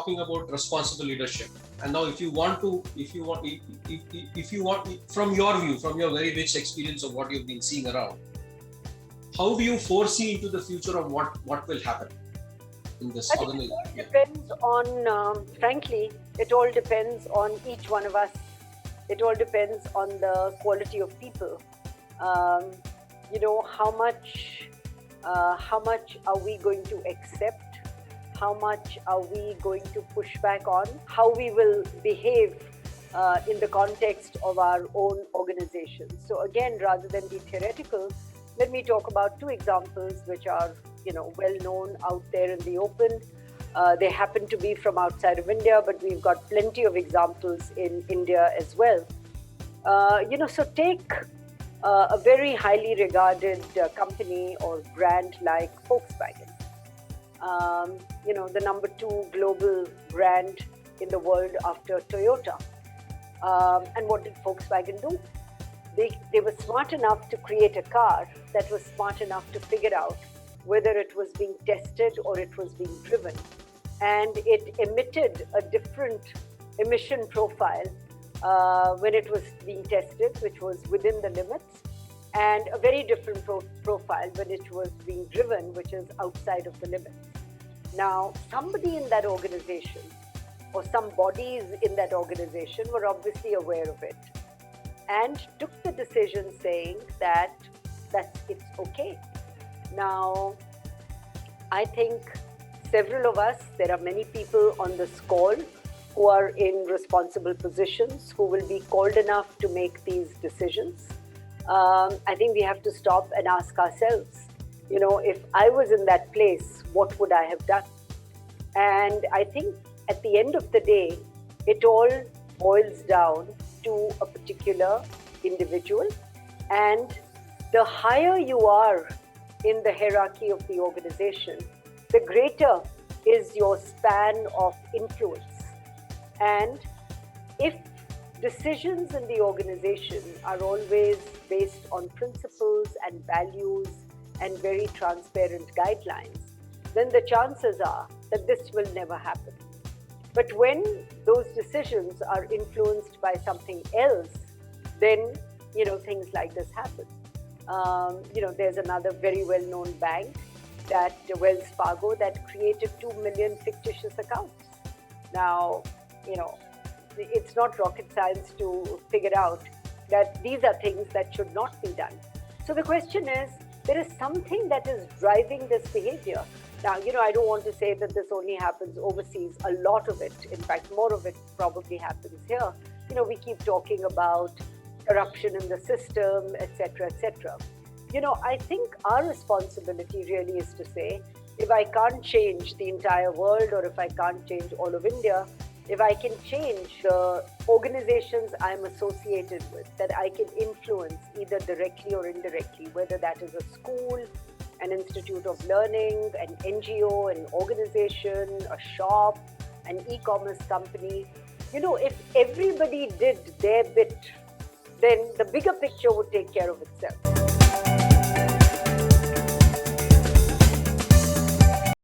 talking about responsible leadership. And now, if you want, from your view, from your very rich experience of what you've been seeing around, how do you foresee into the future of what will happen in this organization? I think it all depends on, frankly, it all depends on each one of us. It all depends on the quality of people. How much are we going to accept? How much are we going to push back on? How we will behave in the context of our own organization. So again, rather than be theoretical, let me talk about two examples which are well known out there in the open. They happen to be from outside of India, but we've got plenty of examples in India as well. So take a very highly regarded company or brand like Volkswagen. The number 2 global brand in the world after Toyota. And what did Volkswagen do? They were smart enough to create a car that was smart enough to figure out whether it was being tested or it was being driven. And it emitted a different emission profile when it was being tested, which was within the limits, and a very different profile when it was being driven, which is outside of the limits. Now, somebody in that organization or some bodies in that organization were obviously aware of it and took the decision saying that it's okay. Now, I think several of us, there are many people on this call who are in responsible positions who will be called enough to make these decisions. I think we have to stop and ask ourselves, if I was in that place, what would I have done? And I think at the end of the day, it all boils down to a particular individual. And the higher you are in the hierarchy of the organization, the greater is your span of influence. And if decisions in the organization are always based on principles and values and very transparent guidelines, then the chances are that this will never happen. But when those decisions are influenced by something else, then things like this happen. There's another very well-known bank, that Wells Fargo, that created 2 million fictitious accounts. Now, it's not rocket science to figure out that these are things that should not be done. So the question is, there is something that is driving this behavior. Now, I don't want to say that this only happens overseas. A lot of it, in fact, more of it probably happens here. We keep talking about corruption in the system, etc., etc. I think our responsibility really is to say, if I can't change the entire world, or if I can't change all of India, if I can change the organizations I'm associated with, that I can influence either directly or indirectly, whether that is a school, an institute of learning, an NGO, an organization, a shop, an e-commerce company. If everybody did their bit, then the bigger picture would take care of itself.